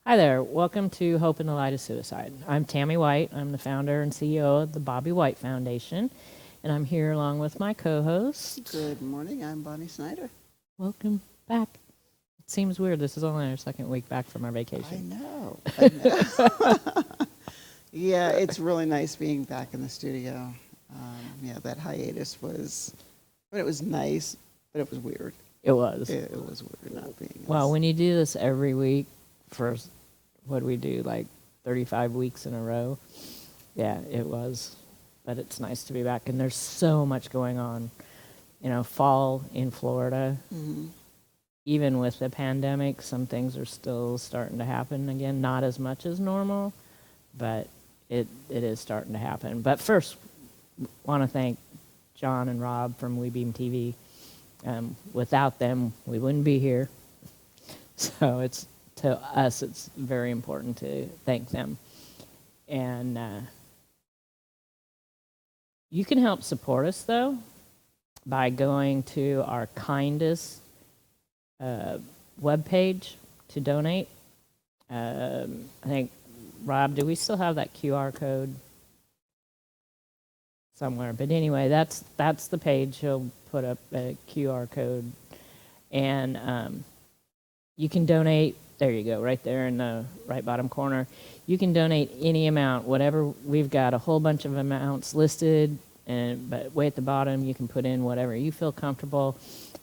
Hi there. Welcome to Hope in the Light of Suicide. I'm Tammy White. I'm the founder and CEO of the Bobby White Foundation, and I'm here along with my co-host. Good morning. I'm Bonnie Snyder. Welcome back. It seems weird. This is only our second week back from our I vacation. know. I know. Yeah, it's really nice being back in the studio. Yeah, that hiatus was, but it was nice, but it was weird. It was. It was weird not being. Well, when you do this every week for, what do we do, like 35 weeks in a row? Yeah, it was. But it's nice to be back, and there's so much going on. Fall in Florida. Mm-hmm. Even with the pandemic, some things are still starting to happen again. Not as much as normal, but it is starting to happen. But first, want to thank John and Rob from WeBeam TV. Without them, we wouldn't be here. So to us, it's very important to thank them. And you can help support us, though, by going to our Kindest webpage to donate. I think, Rob, do we still have that QR code somewhere? But anyway, that's the page. He'll put up a QR code, and you can donate. There you go, right there in the right bottom corner. You can donate any amount, whatever. We've got a whole bunch of amounts listed, but way at the bottom, you can put in whatever you feel comfortable,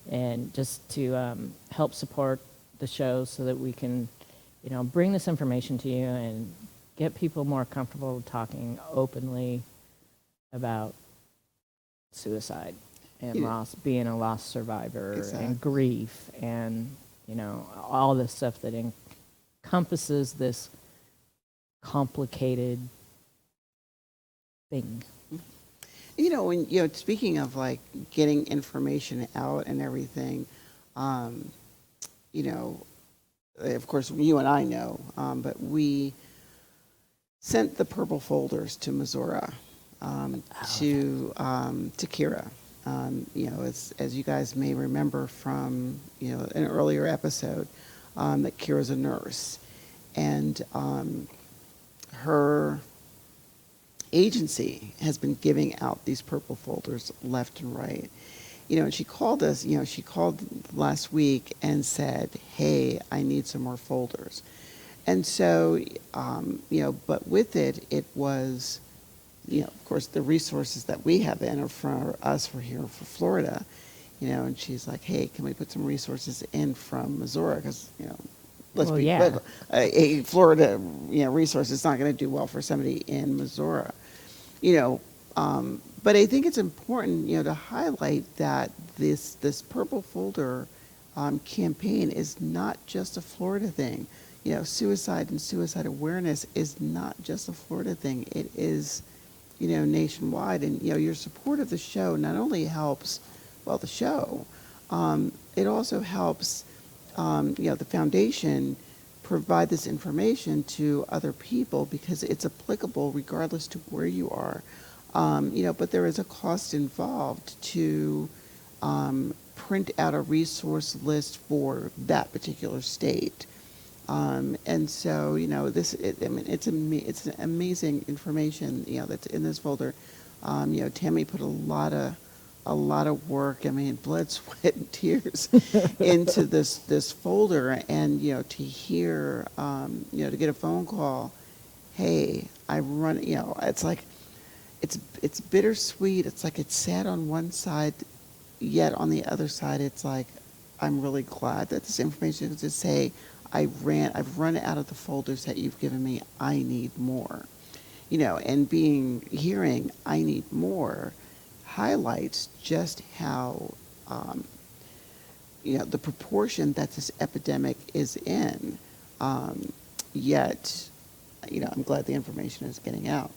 and just to help support the show so that we can, bring this information to you and get people more comfortable talking openly about suicide and loss, being a loss survivor, and grief, and all the stuff that encompasses this complicated thing. When speaking of like getting information out and everything, of course you and I know, but we sent the purple folders to Missouri, to Kira. As you guys may remember from an earlier episode, that Kira's a nurse, and her agency has been giving out these purple folders left and right. And she called us, she called last week and said, hey, I need some more folders. And so, but with it, it was, of course, the resources that we have in are for us for here for Florida, and she's like, hey, can we put some resources in from Missouri? Because, let's be real, a Florida, resource is not going to do well for somebody in Missouri, but I think it's important, to highlight that this purple folder campaign is not just a Florida thing. Suicide and suicide awareness is not just a Florida thing. It is, nationwide. And, your support of the show not only helps, well, the show, it also helps, the foundation provide this information to other people because it's applicable regardless to where you are. But there is a cost involved to print out a resource list for that particular state. And so, it's an amazing information, that's in this folder. Tammy put a lot of work, blood, sweat, and tears into this folder, and, to hear, to get a phone call, hey, I run, it's like, it's bittersweet. It's like it's sad on one side, yet on the other side, it's like, I'm really glad that this information is to say, I've run out of the folders that you've given me. I need more, and hearing I need more highlights just how, the proportion that this epidemic is in. Yet, I'm glad the information is getting out.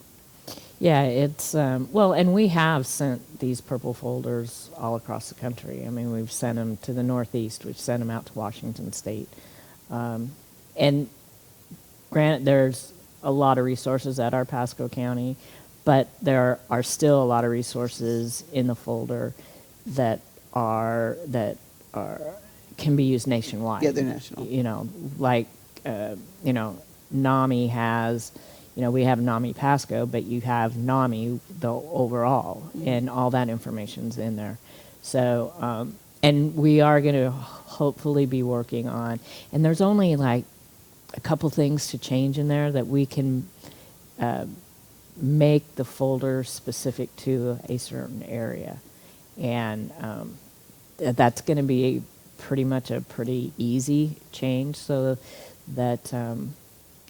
Yeah, it's, and we have sent these purple folders all across the country. We've sent them to the Northeast. We've sent them out to Washington State. And granted, there's a lot of resources at our Pasco County, but there are still a lot of resources in the folder that can be used nationwide. Yeah, they're national. Like you know, NAMI has, you know, we have NAMI Pasco, but you have NAMI, the overall, and all that information's in there. So, and we are going to hopefully be working on, and there's only like a couple things to change in there that we can make the folder specific to a certain area. And that's going to be pretty much a pretty easy change, so that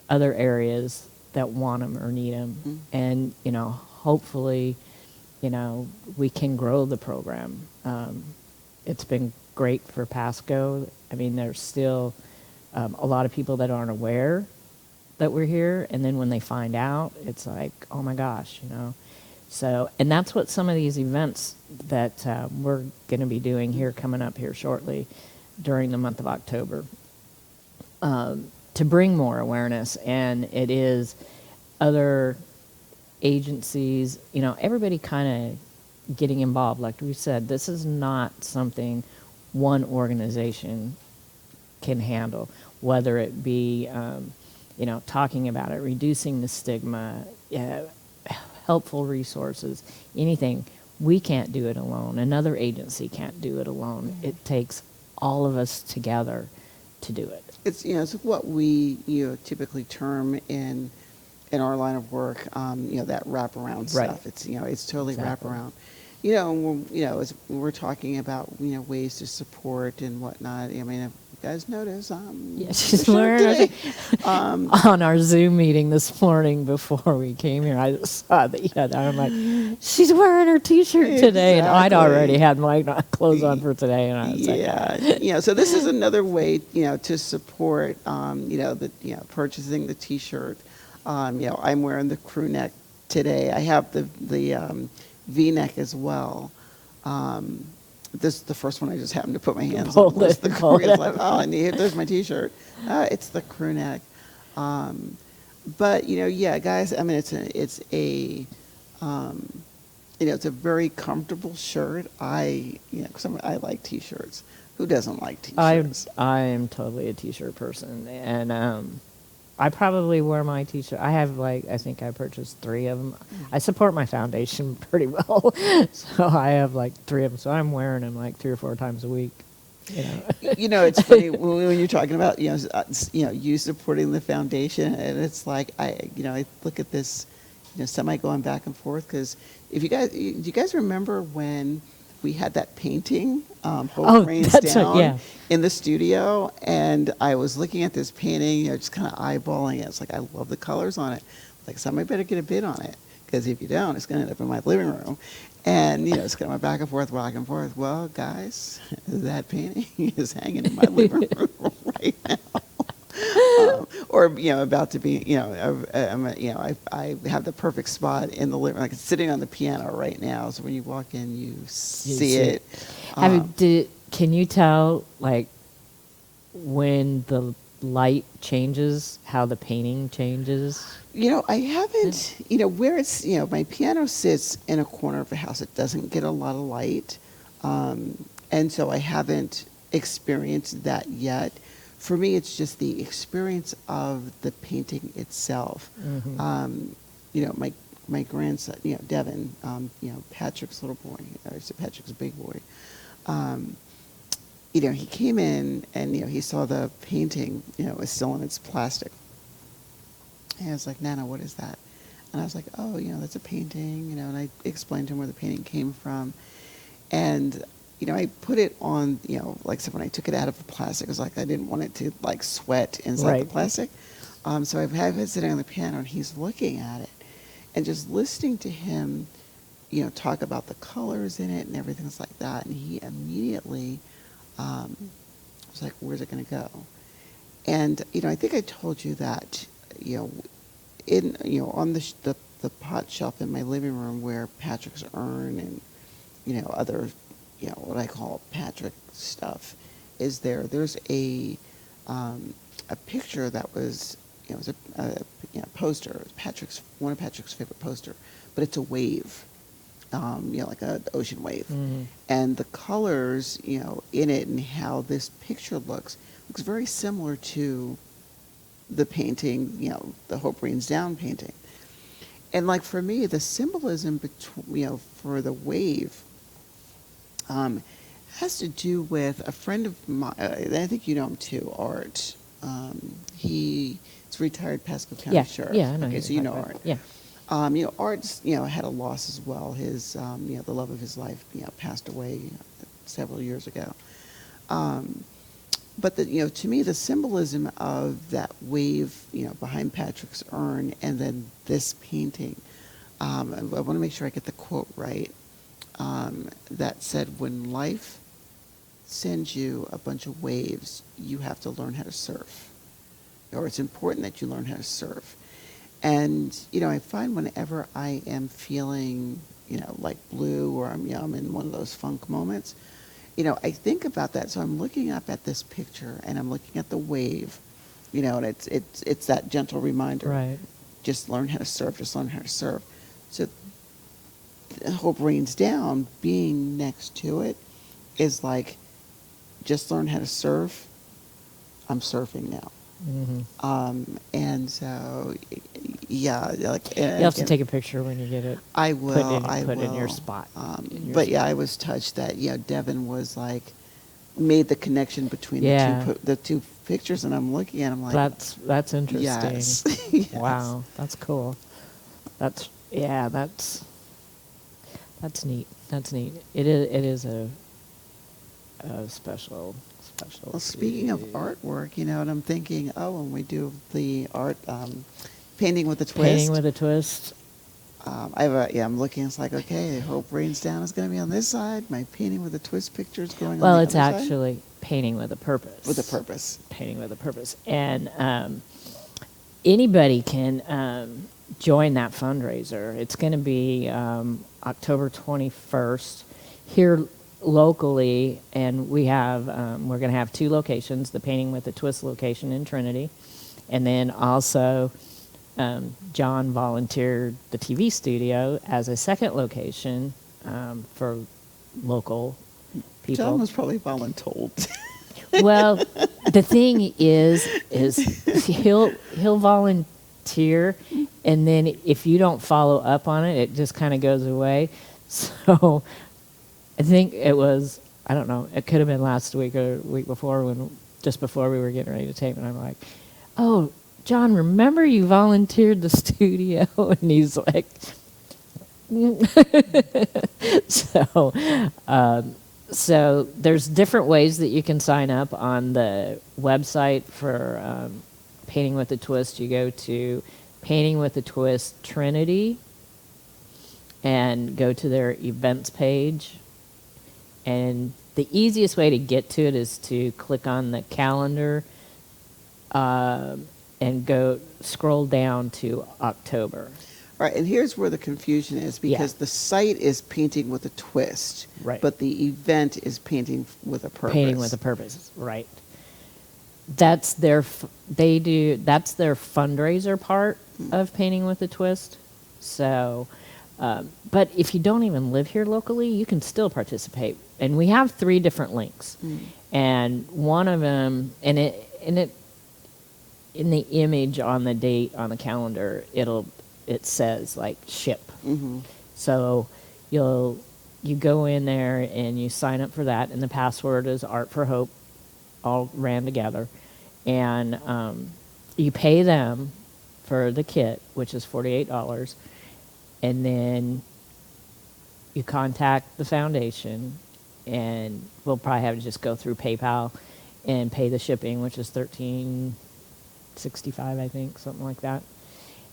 other areas that want them or need them, and, you know, hopefully, you know, we can grow the program. It's been great for Pasco. I mean, there's still a lot of people that aren't aware that we're here, and then when they find out, it's like, oh my gosh, you know. So, and that's what some of these events that we're going to be doing here coming up here shortly during the month of October, to bring more awareness. And it is other agencies, you know, everybody kind of getting involved. Like we said, this is not something one organization can handle, whether it be, you know, talking about it, reducing the stigma, helpful resources, anything. We can't do it alone. Another agency can't do it alone. It takes all of us together to do it. It's, you know, it's what we, you know, typically term in our line of work, you know, that wraparound Right. stuff. It's, you know, it's totally Exactly. wraparound. You know, as we're talking about, you know, ways to support and whatnot. I mean, if you guys notice, Yeah, she's the shirt wearing today. on our Zoom meeting this morning before we came here. I saw that you had that. I'm like, she's wearing her T-shirt today, and I'd Exactly. already had my clothes on for today, and I was Yeah, like, you know, so this is another way, you know, to support, you know, purchasing the T-shirt. You know, I'm wearing the crew neck today. I have the V-neck as well. This is the first one I just happened to put my hands on. Was the crew. It's like, oh, and there's my T-shirt. It's the crew neck. But you know, yeah, guys. I mean, it's a you know, it's a very comfortable shirt. You know, 'cause I like T-shirts. Who doesn't like T-shirts? I am totally a T-shirt person, and I probably wear my T-shirt. I have I think I purchased 3 of them. I support my foundation pretty well, so I have 3 of them. So I'm wearing them 3 or 4 times a week. You know, You know, it's funny when you're talking about you supporting the foundation, and it's like I look at this, you know, semi going back and forth, because do you guys remember when we had that painting, Hope Rains Down, in the studio, and I was looking at this painting, you know, just kind of eyeballing it. It's like, I love the colors on it. Like, somebody better get a bid on it, because if you don't, it's going to end up in my living room. And, you know, it's kind of back and forth. Well, guys, that painting is hanging in my living room right now. Or, you know, about to be, you know, I have the perfect spot in the living room, like it's sitting on the piano right now. So when you walk in, you see it. Can you tell, when the light changes, how the painting changes? You know, I haven't, you know, where it's, you know, my piano sits in a corner of the house. It doesn't get a lot of light. And so I haven't experienced that yet. For me, it's just the experience of the painting itself. Mm-hmm. You know, my grandson, you know, Devin, you know, Patrick's little boy, or Patrick's big boy, you know, he came in and, you know, he saw the painting, you know, it was still in its plastic. And I was like, Nana, what is that? And I was like, oh, you know, that's a painting, you know, and I explained to him where the painting came from. And, you know, I put it on, you know, like, so when I took it out of the plastic, it was like I didn't want it to, sweat inside the plastic. So I have it sitting on the piano, and he's looking at it. And just listening to him, you know, talk about the colors in it and everything like that. And he immediately was like, where's it going to go? And, you know, I think I told you that, you know, on the pot shelf in my living room where Patrick's urn and, you know, other, you know, what I call Patrick stuff is there's a picture that was, you know, it was a poster. It was one of Patrick's favorite poster, but it's a wave, you know, like an ocean wave. Mm-hmm. And the colors, you know, in it and how this picture looks very similar to the painting, the Hope Rains Down painting. And like for me, the symbolism between, for the wave, has to do with a friend of mine. I think you know him too, Art. He's retired Pasco County Yeah, Sheriff. yeah, I know. Okay, who so you're you know talking about. Art. Yeah. Art's, had a loss as well. His, the love of his life, passed away several years ago. But to me, the symbolism of that wave, behind Patrick's urn, and then this painting, I want to make sure I get the quote right. That said, "When life sends you a bunch of waves, you have to learn how to surf, or it's important that you learn how to surf." And I find whenever I am feeling, like blue, or I'm in one of those funk moments. I think about that. So I'm looking up at this picture and I'm looking at the wave, and it's that gentle reminder. Right. Just learn how to surf. Just learn how to surf. So Hope Rains Down, being next to it, is like, just learn how to surf. I'm surfing now. Mm-hmm. And so, yeah, like You have to take a picture when you get it. I will. Put in your spot. But yeah, I was touched that Devin was like, made the connection between the two pictures, and I'm looking at him like, that's interesting. Yes. Yes. Wow, that's cool. That's neat. That's neat. It is a special. Well, speaking of artwork, and I'm thinking, when we do the art, painting with a twist. Painting with a twist. I'm looking. It's like, okay, Hope Rains Down is going to be on this side. My painting with a twist picture is going on the other side. Well, it's actually painting with a purpose. With a purpose. Painting with a purpose, and anybody can join that fundraiser. It's going to be October 21st here locally, and we're going to have 2 locations: the Painting with a Twist location in Trinity, and then also John volunteered the TV studio as a second location for local people. John was probably voluntold. Well, the thing is he'll volunteer, and then if you don't follow up on it, it just kind of goes away. So I think it was, I don't know, it could have been last week or the week before, just before we were getting ready to tape, and I'm like, "Oh, John, remember you volunteered the studio?" And he's like, so there's different ways that you can sign up on the website for Painting with a Twist. You go to Painting with a Twist Trinity and go to their events page. And the easiest way to get to it is to click on the calendar and scroll down to October. Right, and here's where the confusion is, because the site is Painting with a Twist, Right. but the event is Painting with a Purpose. Painting with a Purpose, right. That's their fundraiser part of Painting with a Twist. So, but if you don't even live here locally, you can still participate. And we have 3 different links. And one of them, in the image on the date on the calendar, it says like ship. So you go in there and you sign up for that, and the password is Art for Hope, all ran together, and you pay them for the kit, which is $48, and then you contact the foundation, and we'll probably have to just go through PayPal and pay the shipping, which is $13.65, I think, something like that.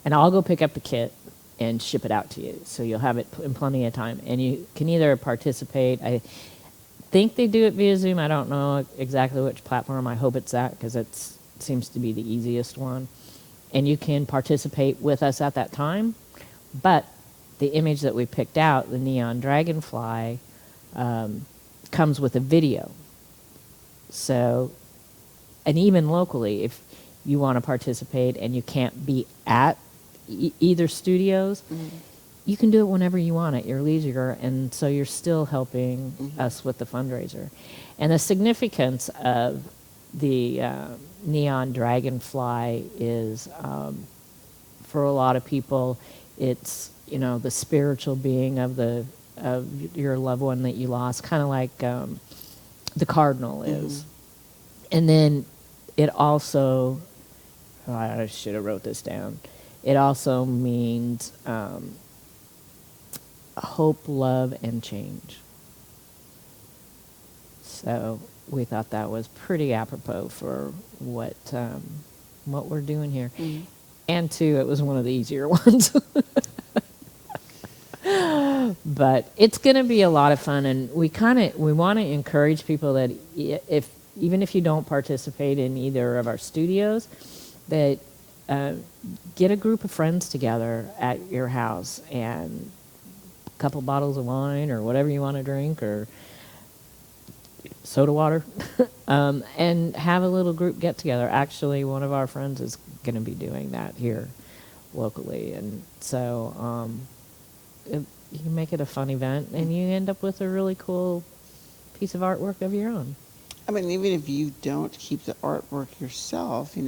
And I'll go pick up the kit and ship it out to you, so you'll have it in plenty of time. And you can either participate. I think they do it via Zoom. I don't know exactly which platform. I hope it's that, because it seems to be the easiest one. And you can participate with us at that time. But the image that we picked out, the neon dragonfly, comes with a video. So, and even locally, if you want to participate and you can't be at either studios, you can do it whenever you want at your leisure, and so you're still helping us with the fundraiser. And the significance of the neon dragonfly is, for a lot of people, it's, you know, the spiritual being of your loved one that you lost, kind of like the cardinal is. And then it also, oh, I should have wrote this down. It also means hope, love, and change. So we thought that was pretty apropos for what we're doing here. And two, it was one of the easier ones. But it's going to be a lot of fun, and we want to encourage people that even if you don't participate in either of our studios, that get a group of friends together at your house and a couple bottles of wine or whatever you want to drink, or soda water, and have a little group get together. Actually, one of our friends is going to be doing that here locally, and so you can make it a fun event, and you end up with a really cool piece of artwork of your own. I mean, even if you don't keep the artwork yourself, it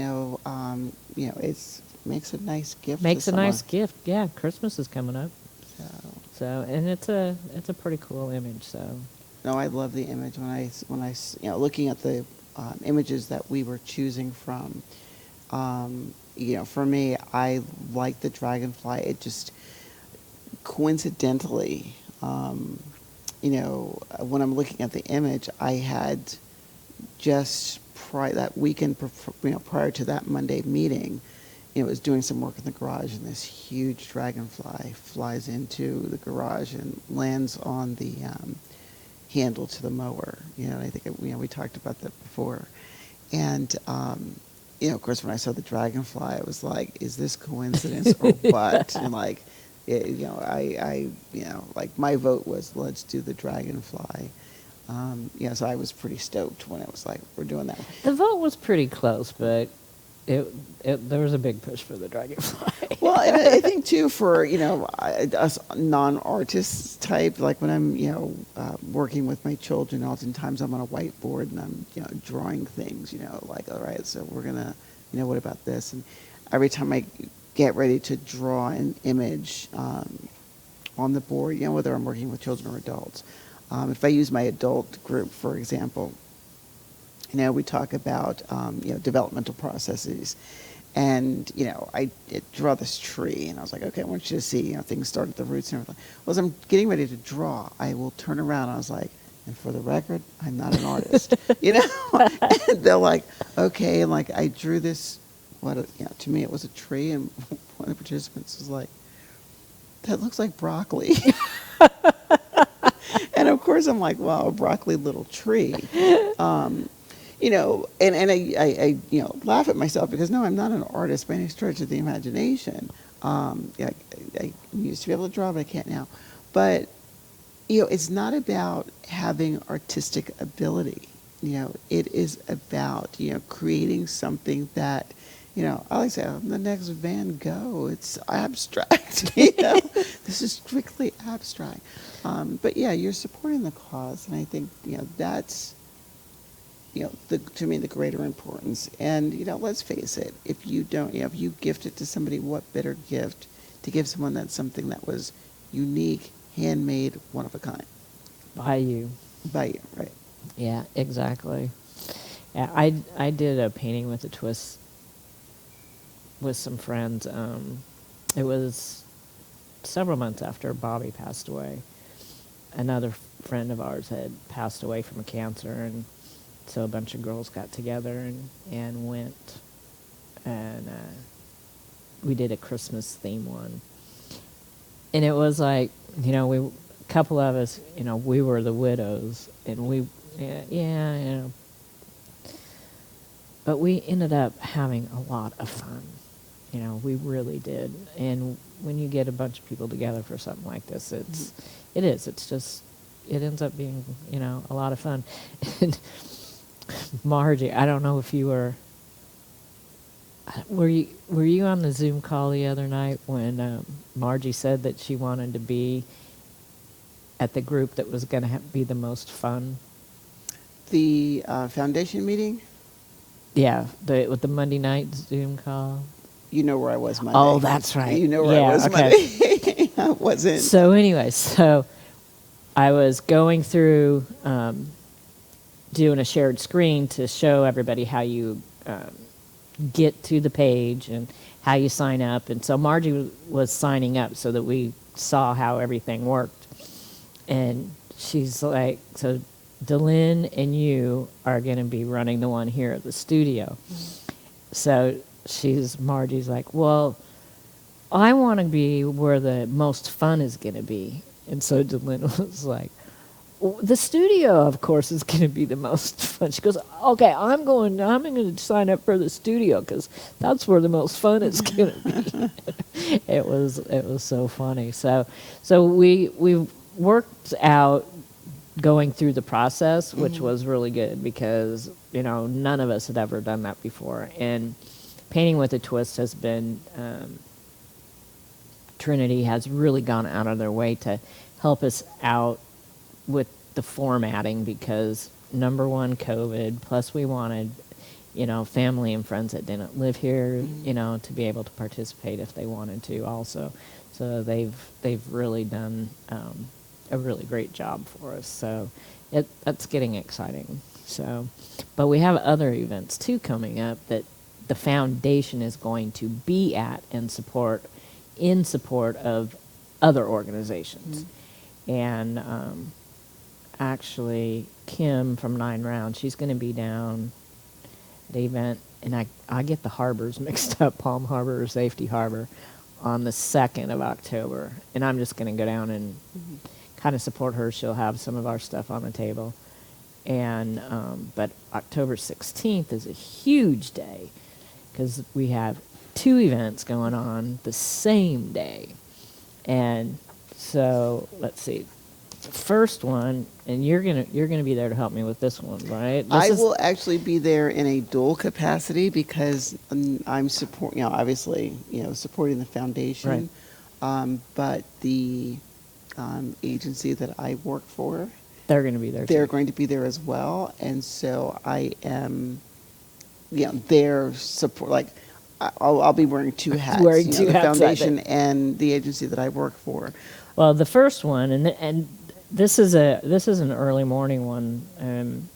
makes a nice gift. Makes to a nice someone. gift. Yeah, Christmas is coming up, so and it's a pretty cool image. So No, I love the image when I looking at the images that we were choosing from. For me, I like the dragonfly. It just coincidentally, when I'm looking at the image, I had just that weekend, prior to that Monday meeting, was doing some work in the garage, and this huge dragonfly flies into the garage and lands on the handle to the mower. I think we talked about that before, and of course, when I saw the dragonfly, I was like, "Is this coincidence or what?" And like, my vote was, let's do the dragonfly. So I was pretty stoked when it was like, we're doing that. the vote was pretty close, but there was a big push for the dragonfly. Well, and I think too for us non-artists type, like when I'm working with my children, oftentimes I'm on a whiteboard and I'm drawing things. Like, all right, so we're gonna what about this? And every time I get ready to draw an image on the board, whether I'm working with children or adults, if I use my adult group, for example, we talk about developmental processes. And, I draw this tree, and I was like, okay, I want you to see, things start at the roots and everything. Well, as I'm getting ready to draw, I will turn around, and I was like, and for the record, I'm not an artist, And they're like, okay, and like I drew this, to me it was a tree, and one of the participants was like, that looks like broccoli. And of course I'm like, wow, a broccoli little tree. And I laugh at myself because no, I'm not an artist by any stretch of the imagination. I used to be able to draw, but I can't now. But it's not about having artistic ability. It is about creating something that I like to say, I'm the next Van Gogh. It's abstract. This is strictly abstract. But yeah, you're supporting the cause, and I think that's. To me, the greater importance. And, let's face it, if you don't, if you gift it to somebody, what better gift to give someone that's something that was unique, handmade, one of a kind? By you. By you, right. Yeah, exactly. Yeah, I did a painting with a twist with some friends. It was several months after Bobby passed away. Another friend of ours had passed away from cancer, and so a bunch of girls got together and went, and we did a Christmas theme one. And it was like, a couple of us, we were the widows, and but we ended up having a lot of fun. We really did. And when you get a bunch of people together for something like this, it ends up being, a lot of fun. And Margie, I don't know if you were you on the Zoom call the other night when Margie said that she wanted to be at the group that was going to be the most fun? The foundation meeting? Yeah, with the Monday night Zoom call. You know where I was Monday. Oh, that's right. You know where Yeah, I was okay. Monday. I wasn't. So anyway, so I was going through doing a shared screen to show everybody how you get to the page and how you sign up. And so Margie was signing up so that we saw how everything worked. And she's like, so Delynn and you are going to be running the one here at the studio. So Margie's like, well, I want to be where the most fun is going to be. And so Delynn was like, well, the studio, of course, is going to be the most fun. She goes, okay, I'm going to sign up for the studio because that's where the most fun is going to be. It was so funny. So we worked out going through the process, which was really good because, none of us had ever done that before. And Painting with a Twist has been, Trinity has really gone out of their way to help us out with the formatting because, number one, COVID, plus we wanted, family and friends that didn't live here, to be able to participate if they wanted to also. So they've really done a really great job for us. So that's getting exciting. So, but we have other events too coming up that the foundation is going to be at and in support of other organizations. And actually, Kim from 9 Round, she's going to be down at the event, and I get the harbors mixed up, Palm Harbor or Safety Harbor, on the 2nd of October. And I'm just going to go down and kind of support her. She'll have some of our stuff on the table. And but October 16th is a huge day because we have 2 events going on the same day. And so let's see, the first one, and you're gonna be there to help me with this one, right? I will actually be there in a dual capacity because I'm obviously supporting the foundation, but the agency that I work for, they're going to be there. They're going to be there as well, and so I am, their support. Like, I'll be wearing 2 hats, the foundation and the agency that I work for. Well, the first one, and this is an early morning one.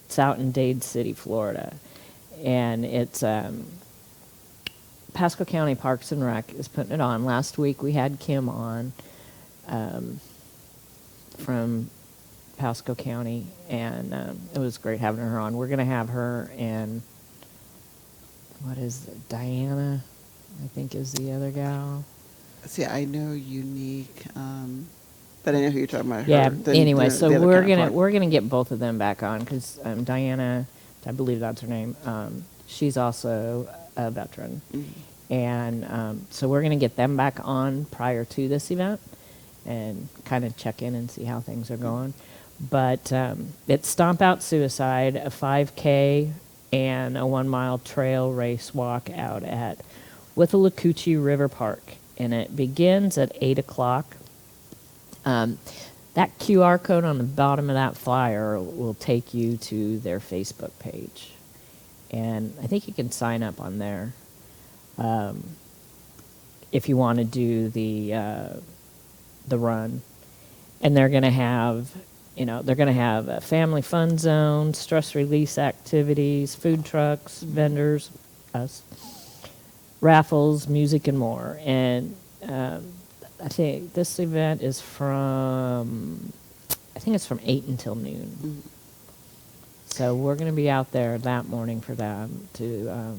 It's out in Dade City, Florida, and it's Pasco County Parks and Rec is putting it on. Last week we had Kim on from Pasco County, and it was great having her on. We're going to have her and Diana, I think is the other gal. See, I know Unique, but I know who you're talking about. Yeah. Anyway, so we're gonna get both of them back on because Diana, I believe that's her name. She's also a veteran, and so we're gonna get them back on prior to this event and kind of check in and see how things are going. But it's Stomp Out Suicide, a 5K and a 1-mile trail race walk out at Withlacoochee River Park. And it begins at 8 o'clock. That QR code on the bottom of that flyer will take you to their Facebook page. And I think you can sign up on there if you want to do the run. And they're going to have, a family fun zone, stress release activities, food trucks, vendors, us, raffles, music, and more. And I think this event is from 8 until noon. So we're going to be out there that morning for them to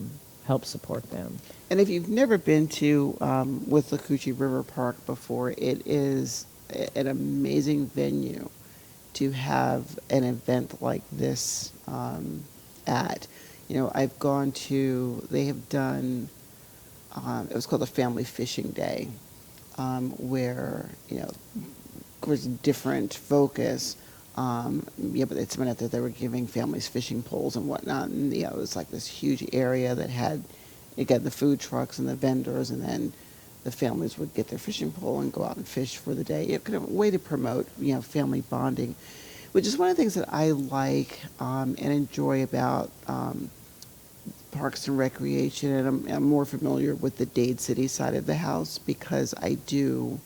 help support them. And if you've never been to Withlacoochee River Park before, it is an amazing venue to have an event like this at. I've gone to, they have done, it was called a Family Fishing Day, where, was different focus. But it's been out there, they were giving families fishing poles and whatnot. And, it was like this huge area that had, again, the food trucks and the vendors, and then the families would get their fishing pole and go out and fish for the day. It kind of a way to promote, family bonding, which is one of the things that I like and enjoy about Parks and Recreation, and I'm more familiar with the Dade City side of the house because I do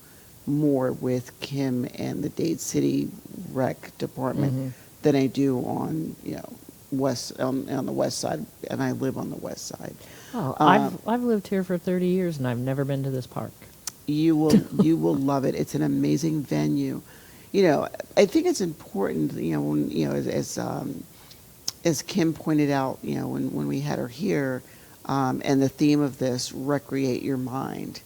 more with Kim and the Dade City Rec Department than I do on, on the west side, and I live on the west side. Oh, Um, I've lived here for 30 years and I've never been to this park. you will love it. It's an amazing venue. I think it's important, when, as Kim pointed out, when we had her here, and the theme of this, recreate your mind,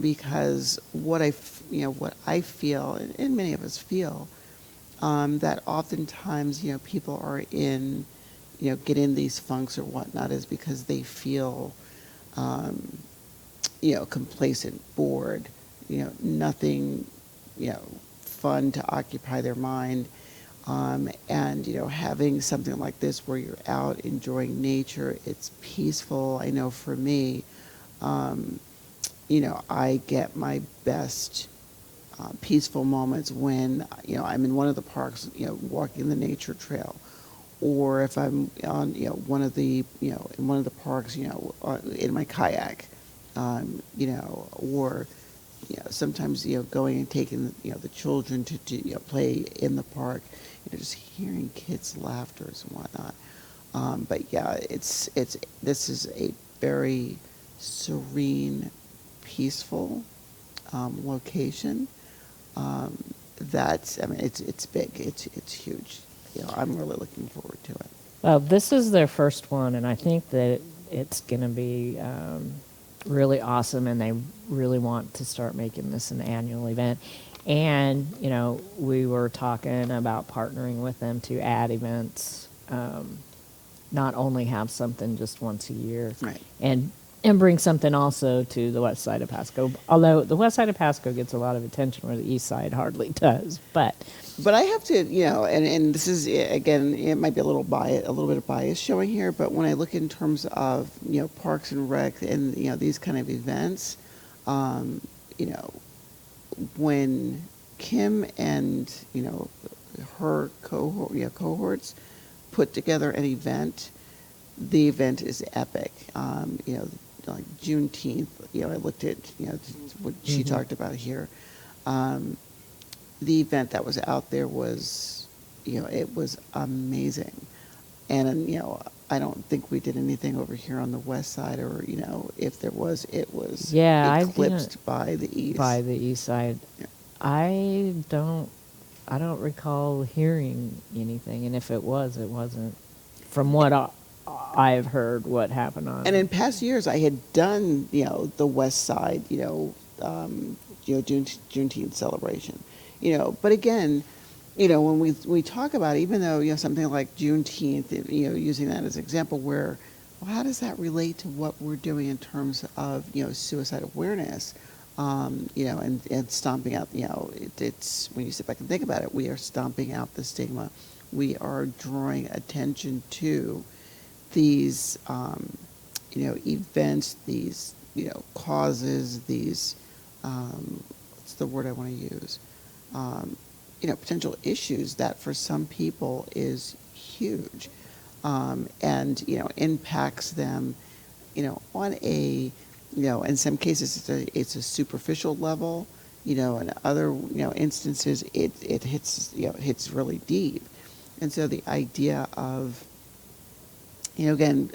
because what I feel, and many of us feel, that oftentimes, people are in, get in these funks or whatnot, is because they feel, complacent, bored, nothing, fun to occupy their mind. And, having something like this where you're out enjoying nature, it's peaceful. I know for me, I get my best peaceful moments when, I'm in one of the parks, walking the nature trail. Or if I'm on, one of the, in one of the parks, in my kayak, or, sometimes, going and taking, the children to play in the park, just hearing kids' laughters and whatnot. But yeah, this is a very serene, peaceful, location. I mean, it's big, it's huge. I'm really looking forward to it. Well, this is their first one, and I think that it's going to be really awesome, and they really want to start making this an annual event. And, we were talking about partnering with them to add events, not only have something just once a year. Right. And bring something also to the west side of Pasco. Although the west side of Pasco gets a lot of attention where the east side hardly does. But I have to, and this is, again, it might be a little bit of bias showing here, but when I look in terms of, Parks and Rec and, these kind of events, when Kim and, her cohorts put together an event, the event is epic. Like Juneteenth, I looked at, what she talked about here. The event that was out there was, it was amazing. And, I don't think we did anything over here on the west side, or, if there was, it was eclipsed by the east. By the east side. Yeah. I don't recall hearing anything, and if it was, it wasn't. From what I've heard, what happened on. And in past years, I had done, the west side, Juneteenth celebration, But again, when we talk about it, even though, something like Juneteenth, using that as an example, where, well, how does that relate to what we're doing in terms of, suicide awareness, and stomping out, it's when you sit back and think about it, we are stomping out the stigma. We are drawing attention to these, events, these, causes, these, what's the word I want to use? Potential issues that for some people is huge, and, impacts them, on a, in some cases it's a superficial level, in other, instances it hits, hits really deep. And so the idea of, again,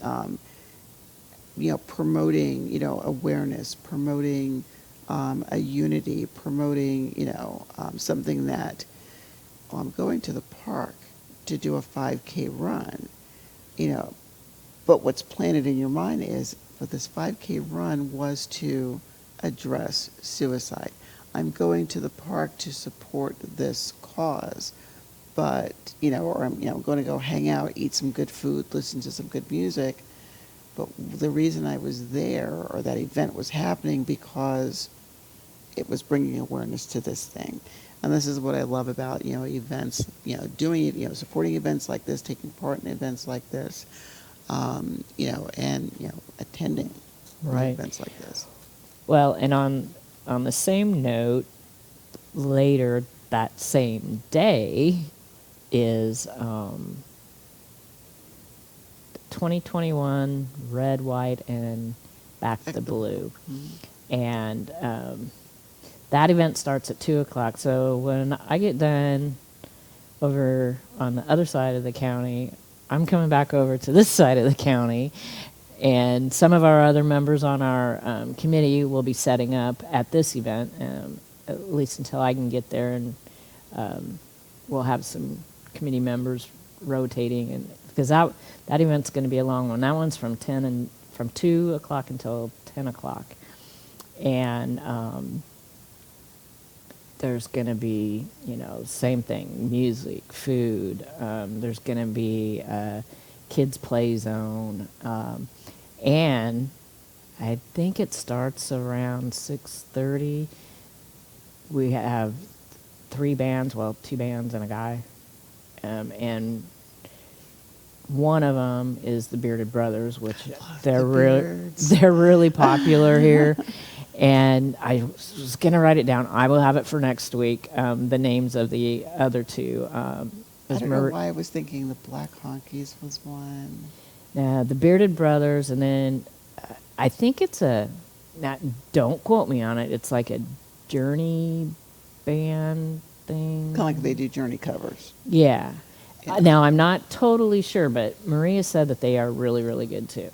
promoting, awareness, promoting a unity, promoting, something that, I'm going to the park to do a 5K run, but what's planted in your mind is, but this 5K run was to address suicide. I'm going to the park to support this cause, but, or I'm, going to go hang out, eat some good food, listen to some good music. But the reason I was there, or that event was happening, because it was bringing awareness to this thing. And this is what I love about, events, doing, supporting events like this, taking part in events like this, and, attending events like this. Well, and on the same note, later that same day is 2021 red, white, and back the blue. And that event starts at 2 o'clock. So when I get done over on the other side of the county, I'm coming back over to this side of the county. And some of our other members on our committee will be setting up at this event, at least until I can get there. And we'll have some committee members rotating, and because that event's going to be a long one. That one's from 2 o'clock until 10 o'clock, and there's going to be, same thing, music, food. There's going to be a kids play zone, and I think it starts around 6:30. We have 3 bands, 2 bands and a guy, and one of them is the Bearded Brothers, which they're really popular here. And I was going to write it down. I will have it for next week. The names of the other 2. I don't know why I was thinking the Black Honkies was one. The Bearded Brothers, and then I think it's don't quote me on it. It's like a Journey band thing. Kind of like they do Journey covers. Yeah. Now, I'm not totally sure, but Maria said that they are really, really good too.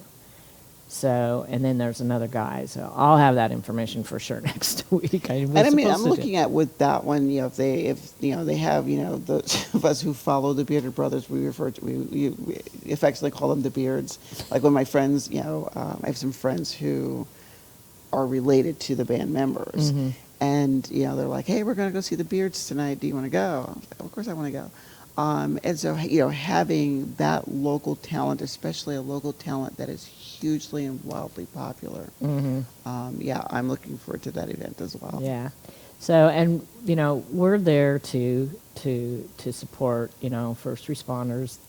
So, and then there's another guy. So I'll have that information for sure next week. I'm looking at with that one, if they have, those of us who follow the Bearded Brothers, we affectionately call them the Beards. Like when my friends, I have some friends who are related to the band members. Mm-hmm. And, they're like, hey, we're going to go see the Beards tonight. Do you want to go? I was like, of course I want to go. And so, having that local talent, especially a local talent that is hugely and wildly popular, I'm looking forward to that event as well. Yeah. So, and, we're there to support, first responders,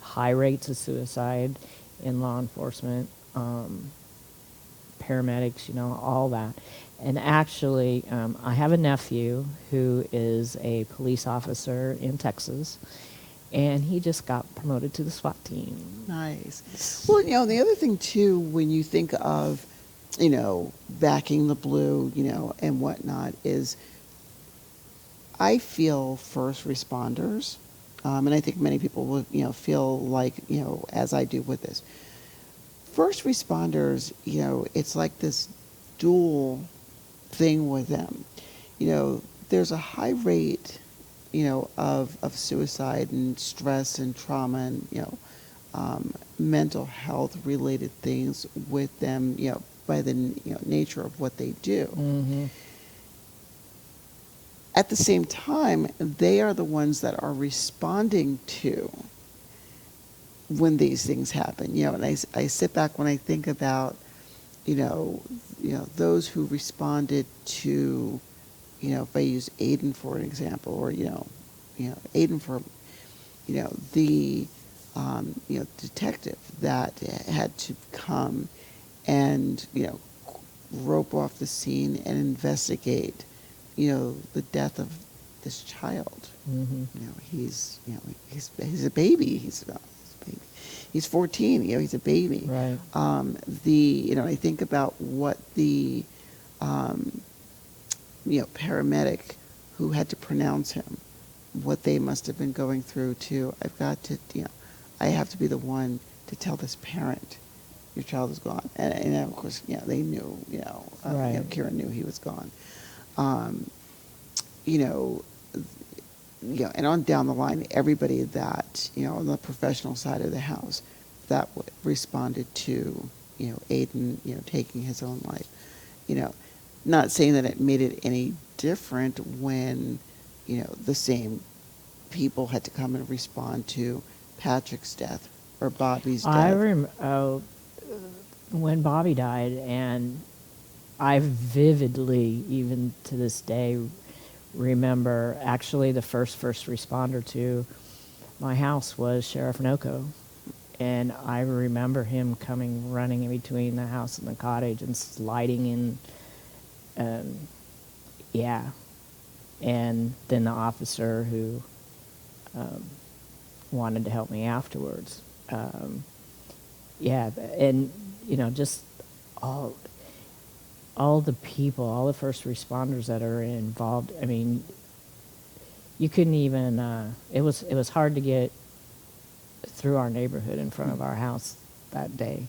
high rates of suicide in law enforcement, paramedics, all that. And actually, I have a nephew who is a police officer in Texas, and he just got promoted to the SWAT team. Nice. Well, the other thing, too, when you think of, backing the blue, and whatnot, is I feel first responders, and I think many people will, feel like, as I do with this. First responders, it's like this dual thing with them. There's a high rate, of suicide and stress and trauma and, mental health related things with them, by the nature of what they do. Mm-hmm. At the same time, they are the ones that are responding to when these things happen. And I sit back when I think about, those who responded to, if I use Aiden for an example, or, Aiden for, the, detective that had to come and, rope off the scene and investigate, the death of this child. Mm-hmm. He's a baby. He's 14. He's a baby. Right. I think about what the, paramedic who had to pronounce him, what they must have been going through too. I have to be the one to tell this parent, your child is gone. And of course, they knew, right. Kira knew he was gone. And on down the line, everybody that, on the professional side of the house that responded to, Aiden, taking his own life. Not saying that it made it any different when, the same people had to come and respond to Patrick's death or Bobby's death. I remember when Bobby died, and I vividly, even to this day, remember actually the first responder to my house was Sheriff Noco. And I remember him coming running in between the house and the cottage and sliding in. And then the officer who wanted to help me afterwards. yeah, and just all the people, all the first responders that are involved. I mean, you couldn't even. It was hard to get through our neighborhood in front of our house that day,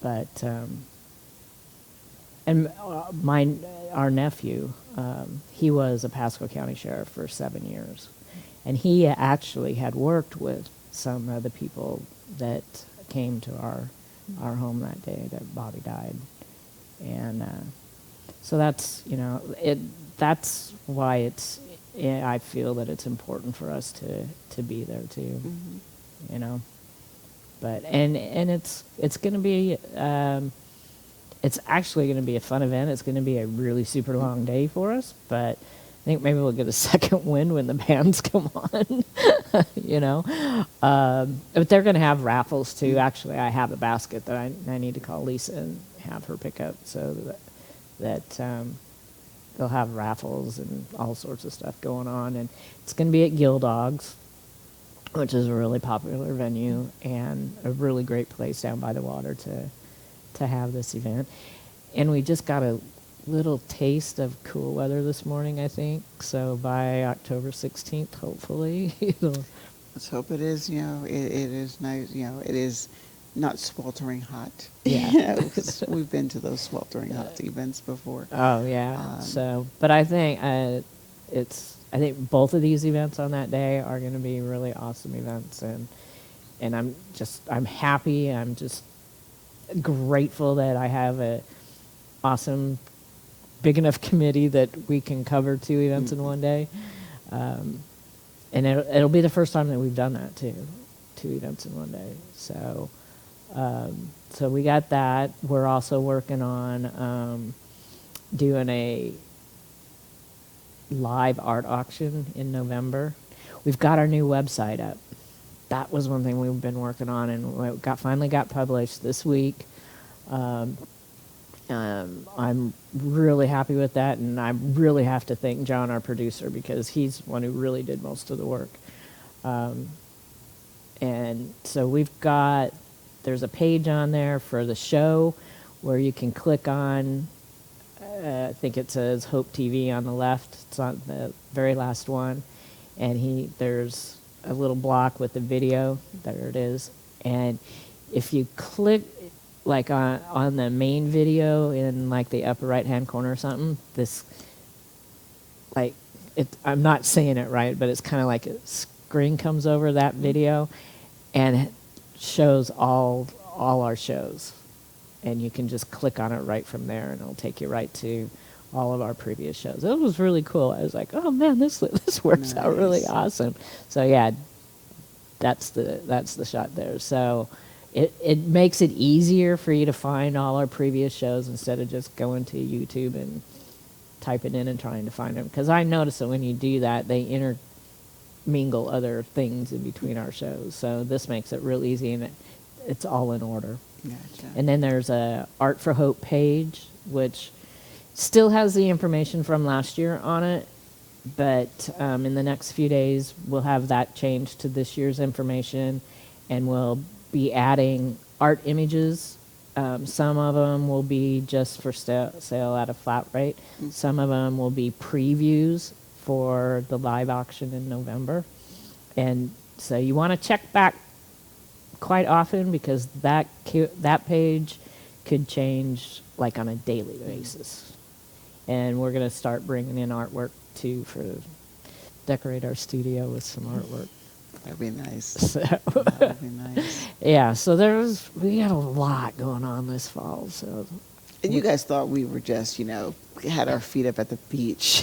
but and our nephew, he was a Pasco County sheriff for 7 years, and he actually had worked with some of the people that came to our home that day that Bobby died, and so that's that's why I feel that it's important for us to be there too, but and it's going to be. It's actually going to be a fun event. It's going to be a really super long day for us, but I think maybe we'll get a second wind when the bands come on, But they're going to have raffles too. Actually, I have a basket that I need to call Lisa and have her pick up, so that they'll have raffles and all sorts of stuff going on. And it's going to be at Gill Dogs, which is a really popular venue and a really great place down by the water to have this event. And we just got a little taste of cool weather this morning, I think. So by October 16th, hopefully. Let's hope it is, it is nice, it is not sweltering hot. Yeah. 'Cause we've been to those sweltering hot events before. Oh, yeah. But I think I think both of these events on that day are going to be really awesome events. And I'm happy. I'm just grateful that I have a awesome, big enough committee that we can cover 2 events in one day, and it'll be the first time that we've done that too, 2 events in one day. So, so we got that. We're also working on doing a live art auction in November. We've got our new website up. That was one thing we've been working on, and finally got published this week. I'm really happy with that, and I really have to thank John, our producer, because he's the one who really did most of the work. And so there's a page on there for the show where you can click on, I think it says Hope TV on the left. It's on the very last one. And there's a little block with the video. There it is. And if you click like on the main video in like the upper right hand corner or something, I'm not saying it right, but it's kind of like a screen comes over that video and it shows all our shows. And you can just click on it right from there, and it'll take you right to all of our previous shows. It was really cool. I was like, oh man, this works out really awesome. So yeah, that's the shot there. So it makes it easier for you to find all our previous shows instead of just going to YouTube and typing in and trying to find them. Because I notice that when you do that, they intermingle other things in between our shows. So this makes it real easy, and it's all in order. Gotcha. And then there's a Art for Hope page, which still has the information from last year on it, but in the next few days we'll have that changed to this year's information, and we'll be adding art images. Some of them will be just for sale at a flat rate. Some of them will be previews for the live auction in November. And so you want to check back quite often, because that page could change like on a daily basis. And we're going to start bringing in artwork too, decorate our studio with some artwork. That'd be nice. So, That'd be nice. yeah, so we got a lot going on this fall. So, and you guys thought we were just, had our feet up at the beach,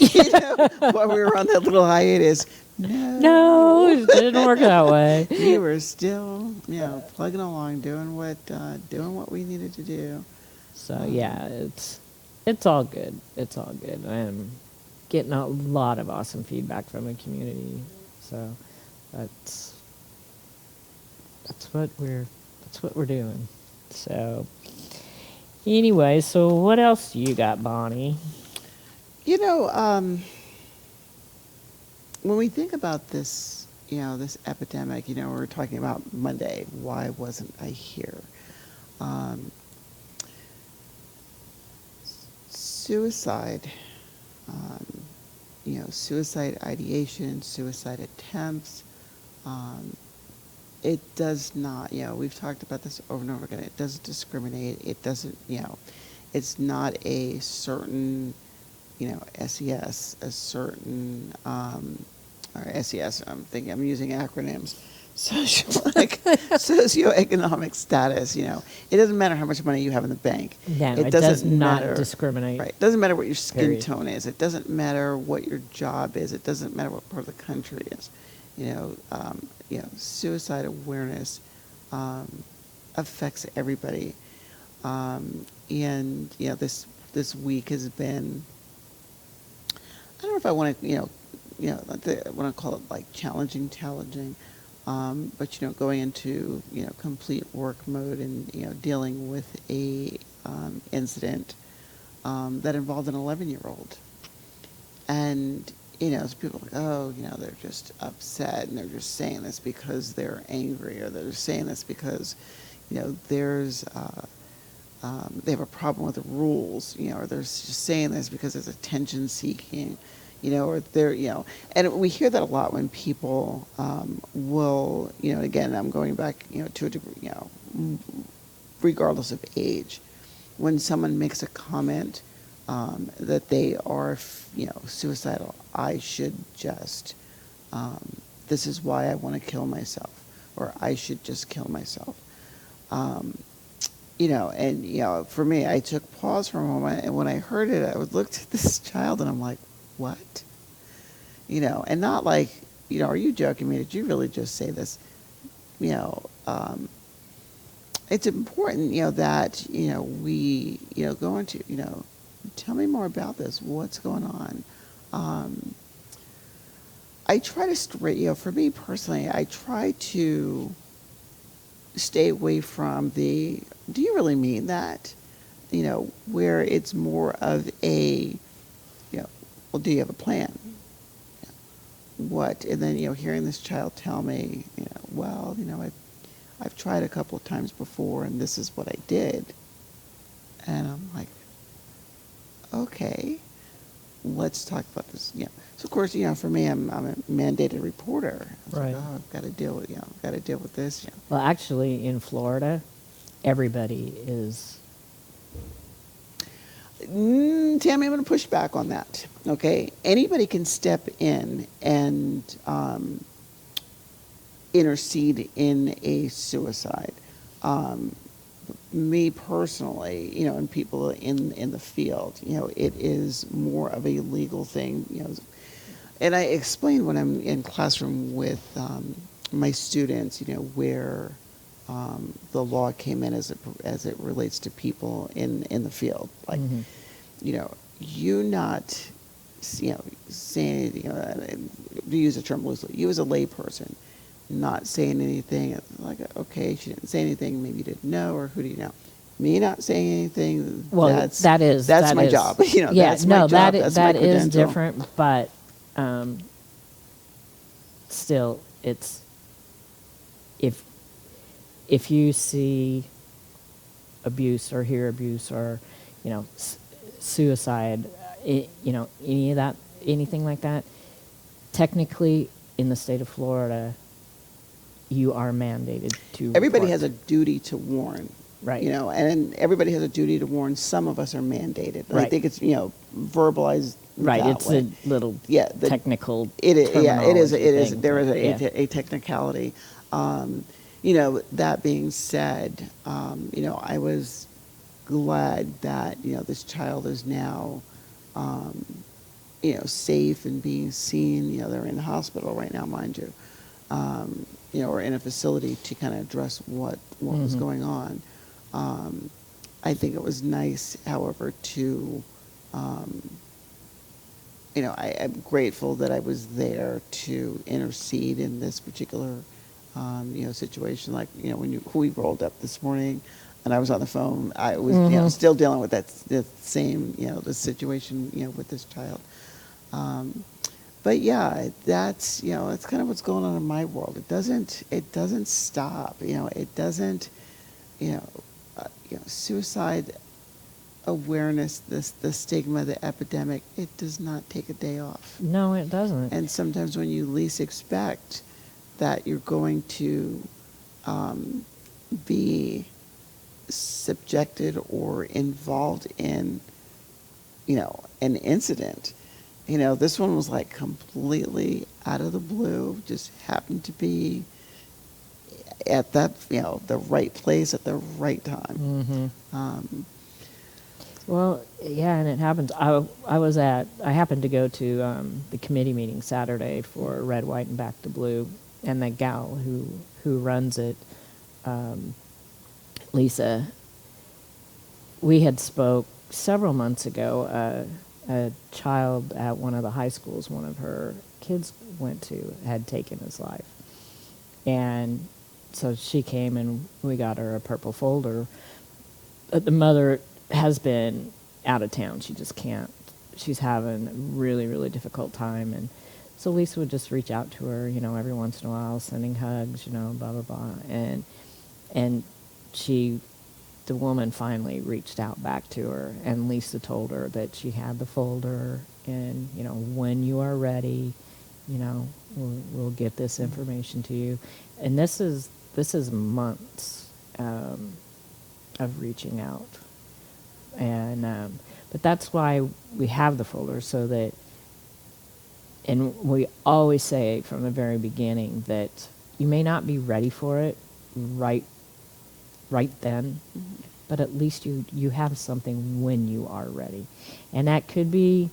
while we were on that little hiatus. No, it didn't work that way. We were still, plugging along, doing what we needed to do. So yeah, it's all good. It's all good. I'm getting a lot of awesome feedback from the community. So that's what we're doing. So anyway, so what else do you got, Bonnie? When we think about this, this epidemic, we were talking about Monday, why wasn't I here? Suicide, suicide ideation, suicide attempts, it does not, we've talked about this over and over again, it doesn't discriminate, it doesn't, it's not a certain, SES, a certain, or SES, I'm using acronyms, socioeconomic status, it doesn't matter how much money you have in the bank. No, it it does doesn't not matter, discriminate. Right. It doesn't matter what your skin Period. tone is. It doesn't matter what your job is. It doesn't matter what part of the country is. Suicide awareness affects everybody. And this week has been, I don't know if I want to, I want to call it like challenging, but going into complete work mode and dealing with a incident that involved an 11-year-old, and so people are like, oh, they're just upset and they're just saying this because they're angry, or they're just saying this because there's they have a problem with the rules, or they're just saying this because it's attention seeking, or they're, and we hear that a lot when people will, again, I'm going back, to a degree, regardless of age, when someone makes a comment that they are, suicidal, I should just, this is why I want to kill myself, or I should just kill myself. And, for me, I took pause for a moment, and when I heard it, I looked at this child and I'm like, what? And not like, are you joking me? Did you really just say this? It's important, that, we, go into, tell me more about this. What's going on? I try to for me personally, I try to stay away from the, do you really mean that? Where it's more of a, well, do you have a plan? What? And then, hearing this child tell me, well, I've tried a couple of times before and this is what I did. And I'm like, okay, let's talk about this. So of course, for me, I'm a mandated reporter. Right. Like, oh, I've got to deal with, this. Well, actually, in Florida, everybody is. Tammy, I'm going to push back on that. Okay, anybody can step in and intercede in a suicide. Me personally, and people in the field, it is more of a legal thing. And I explain when I'm in classroom with my students, where the law came in as it relates to people in the field, like, you not, saying, to use the term loosely, you as a layperson, not saying anything, like, okay, she didn't say anything, maybe you didn't know, or who do you know? Me not saying anything, Well, that's my job. Yeah, that's my no, job, that my is credential. different, but still, it's if you see abuse or hear abuse or suicide, any of that, anything like that, technically in the state of Florida, you are mandated to. Everybody report. has a duty to warn. Right. And everybody has a duty to warn. Some of us are mandated. Right. I think it's, verbalized Right, that it's way. a little technical. It is. Yeah, it is. terminology There is thing, a technicality. That being said, I was glad that this child is now, safe and being seen. They're in the hospital right now, mind you. Or in a facility to kind of address what was going on. I think it was nice, however, to, I'm grateful that I was there to intercede in this particular, situation. Like, when we rolled up this morning and I was on the phone, I was, still dealing with the same, the situation, with this child. But yeah, that's, that's kind of what's going on in my world. It doesn't stop. It doesn't, suicide awareness, the stigma, the epidemic, it does not take a day off. No, it doesn't. And sometimes when you least expect that you're going to be subjected or involved in, an incident. This one was like completely out of the blue, just happened to be at that, the right place at the right time. Mm-hmm. Well, yeah, and it happens. I happened to go to the committee meeting Saturday for Red, White, and Back to Blue, and the gal who runs it, Lisa, we had spoke several months ago. A child at one of the high schools one of her kids went to had taken his life, and so she came and we got her a purple folder. But the mother has been out of town. She just can't. She's having a really, really difficult time. And so Lisa would just reach out to her, every once in a while, sending hugs, blah, blah, blah. And the woman finally reached out back to her, and Lisa told her that she had the folder, and, when you are ready, we'll get this information to you. And this is months of reaching out. And but that's why we have the folder, so that, and we always say from the very beginning that you may not be ready for it right then, but at least you have something when you are ready. And that could be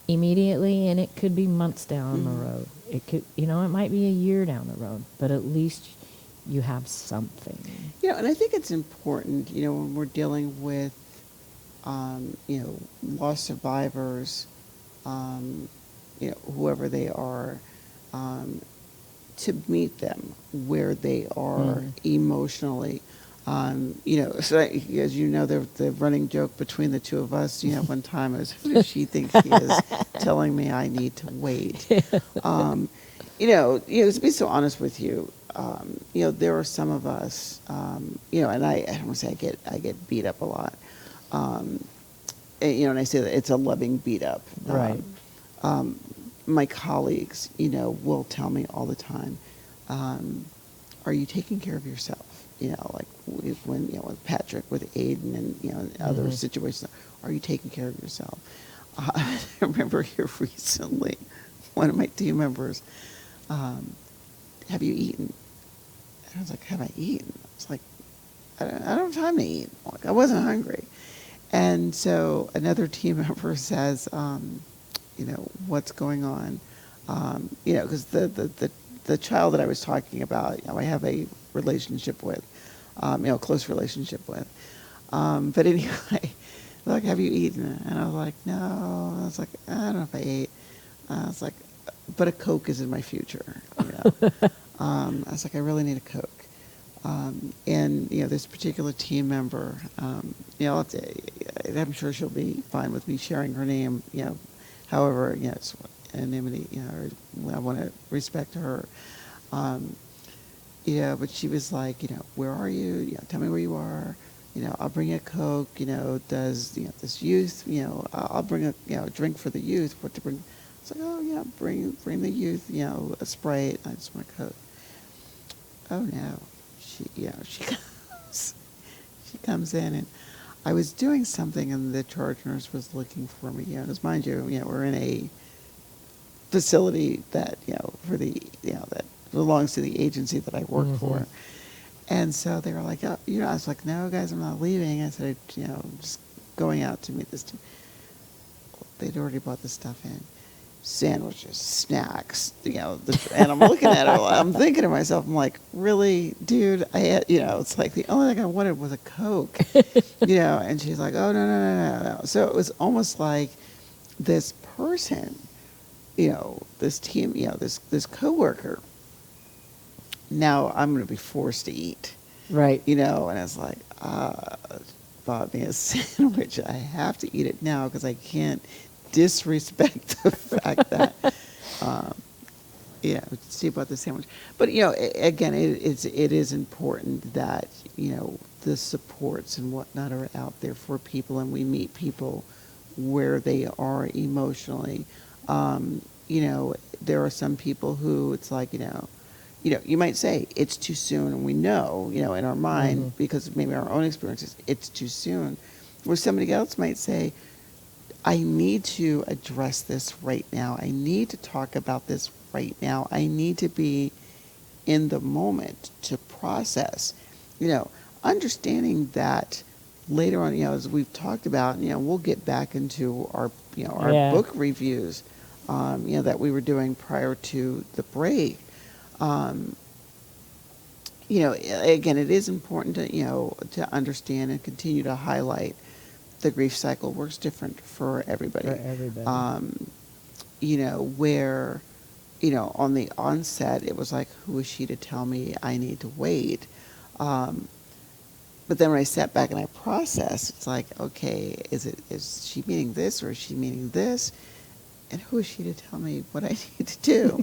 immediately, and it could be months down the road. It could, it might be a year down the road, but at least you have something. And I think it's important, when we're dealing with, lost survivors, whoever they are, to meet them where they are emotionally. So as the running joke between the two of us, one time is, who does she think she is telling me I need to wait? To be so honest with you, there are some of us, and I don't want to say I get beat up a lot. And I say that it's a loving beat up. Right. My colleagues, will tell me all the time, are you taking care of yourself? Like when, with Patrick, with Aiden, and, other situations, are you taking care of yourself? I remember here recently, one of my team members, have you eaten? And I was like, have I eaten? It's like, I don't have time to eat. Like, I wasn't hungry. And so another team member says, what's going on? Because the child that I was talking about, I have a relationship with, close relationship with. But anyway, like, have you eaten? And I was like, no. I was like, I don't know if I ate. I was like, but a Coke is in my future. I was like, I really need a Coke. And this particular team member, I'm sure she'll be fine with me sharing her name. However, it's anonymity. I want to respect her. But she was like, where are you? Tell me where you are. I'll bring you a Coke. Does this youth? I'll bring a drink for the youth. What to bring? It's like, oh yeah, bring the youth. A Sprite. I just want a Coke. Oh no, she comes in, and I was doing something, and the charge nurse was looking for me. Because mind you, we're in a facility that for the that belongs to the agency that I work for. And so they were like, oh, I was like, no, guys, I'm not leaving. I said, I'm just going out to meet this team. They'd already bought the stuff in. Sandwiches, snacks, and I'm looking at her, I'm thinking to myself, I'm like, really, dude, I had, it's like the only thing I wanted was a Coke, and she's like, oh, no. So it was almost like this person, this team, this coworker, now I'm going to be forced to eat. Right. And it's like, bought me a sandwich. I have to eat it now because I can't disrespect the fact that, Yeah, Steve bought the sandwich. But, again, it is important that, the supports and whatnot are out there for people, and we meet people where they are emotionally. There are some people who it's like, you might say it's too soon, and we know, in our mind, because maybe our own experiences, it's too soon. Where somebody else might say, I need to address this right now. I need to talk about this right now. I need to be in the moment to process, understanding that later on, as we've talked about, we'll get back into our Yeah. book reviews, that we were doing prior to the break. Again, it is important to understand and continue to highlight the grief cycle works different for everybody. For everybody. Where, on the onset, it was like, who is she to tell me I need to wait? But then when I sat back and I processed, it's like, okay, is she meaning this or is she meaning this? And who is she to tell me what I need to do?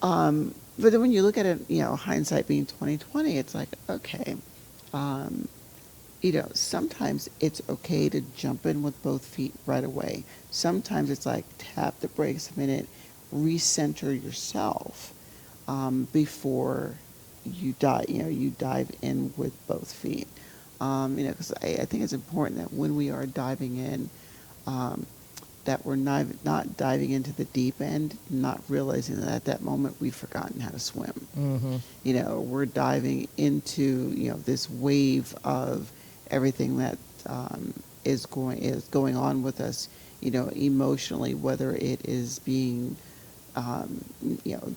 But then when you look at it, hindsight being 20/20, it's like, okay, sometimes it's okay to jump in with both feet right away. Sometimes it's like tap the brakes a minute, recenter yourself before you dive in with both feet. Because I think it's important that when we are diving in, that we're not diving into the deep end, not realizing that at that moment we've forgotten how to swim. We're diving into this wave of everything that is going on with us, emotionally, whether it is being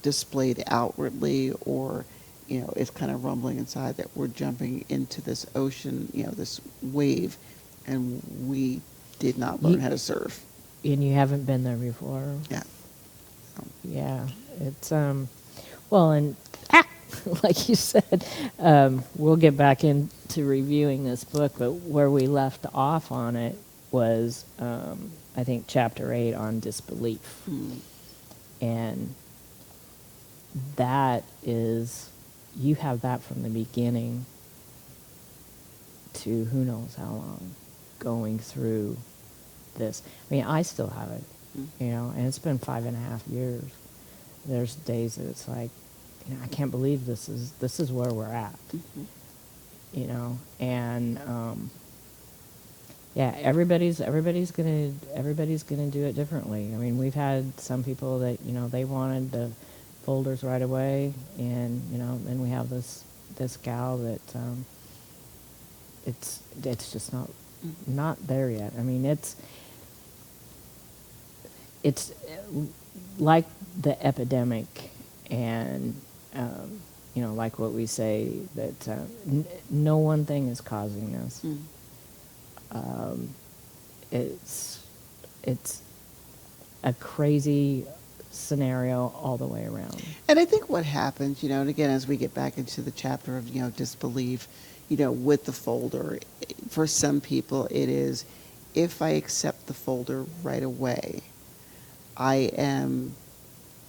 displayed outwardly or it's kind of rumbling inside, that we're jumping into this ocean, this wave, and we did not learn how to surf. And you haven't been there before. Yeah. Yeah, it's well, and like you said, we'll get back into reviewing this book, but where we left off on it was, I think, chapter 8 on disbelief. And that is, you have that from the beginning to who knows how long, going through this. I mean, I still have it, and it's been 5.5 years. There's days that it's like, I can't believe this is where we're at. And yeah, everybody's gonna do it differently. I mean, we've had some people that they wanted the folders right away, and then we have this gal that it's just not there yet. I mean, it's like the epidemic, and like what we say, that no one thing is causing this. It's a crazy scenario all the way around. And I think what happens, and again, as we get back into the chapter of, disbelief, with the folder, for some people it is, if I accept the folder right away, I am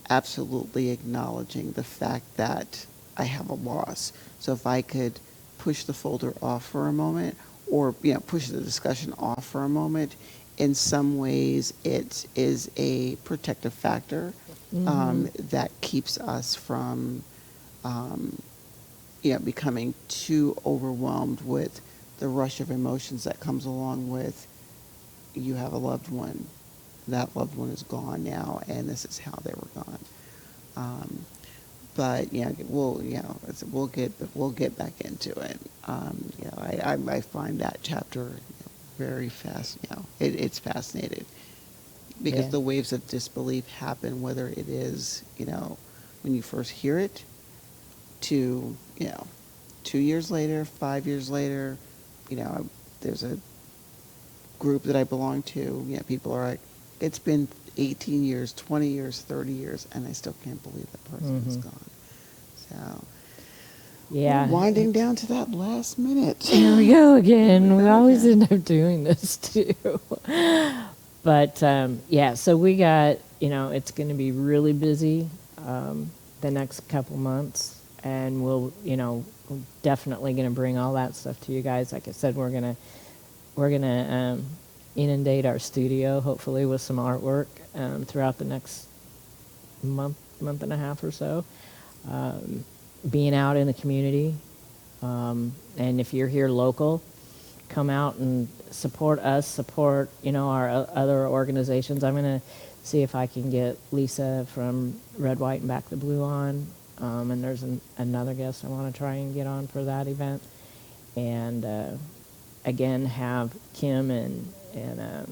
absolutely acknowledging the fact that I have a loss. So if I could push the folder off for a moment, or push the discussion off for a moment, in some ways it is a protective factor that keeps us from becoming too overwhelmed with the rush of emotions that comes along with, you have a loved one, that loved one is gone now, and this is how they were gone. But we'll get back into it. I find that chapter very fast. It's fascinating because the waves of disbelief happen, whether it is when you first hear it, to 2 years later, 5 years later. There's a group that I belong to. People are like, it's been 18 years, 20 years, 30 years, and I still can't believe that person is gone. So, we're winding down to that last minute. Here we go again. We always end up doing this too. But so we got you know, it's going to be really busy the next couple months, and we'll, you know, we're definitely going to bring all that stuff to you guys. Like I said, we're gonna inundate our studio, hopefully, with some artwork throughout the next month and a half or so. Being out in the community, and if you're here local, come out and support us, support, you know, our other organizations. I'm going to see if I can get Lisa from Red, White, and Back the Blue on. And there's another guest I want to try and get on for that event. And again, have Kim and I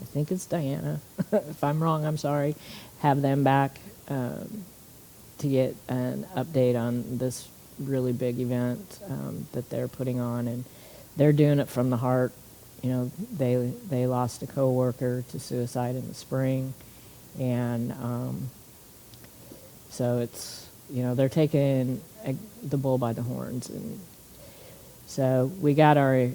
think it's Diana. If I'm wrong, I'm sorry. Have them back to get an update on this really big event that they're putting on, and they're doing it from the heart. You know, they lost a coworker to suicide in the spring, and so it's, you know, they're taking the bull by the horns. And so we got our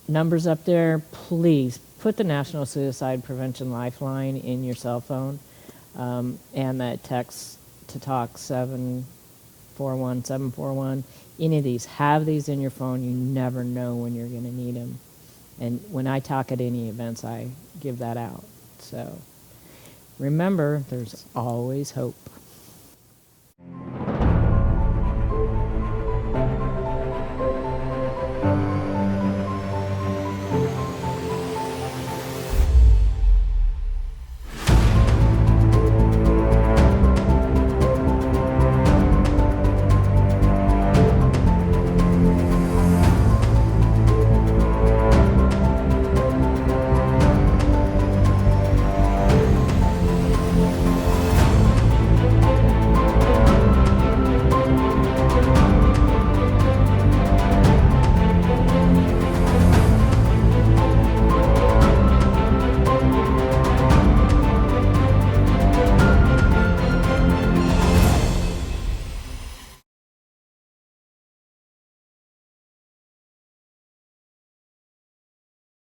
numbers up there. Please put the National Suicide Prevention Lifeline in your cell phone, and that text to talk 741. Any of these, have these in your phone. You never know when you're going to need them. And when I talk at any events, I give that out. So remember, there's always hope.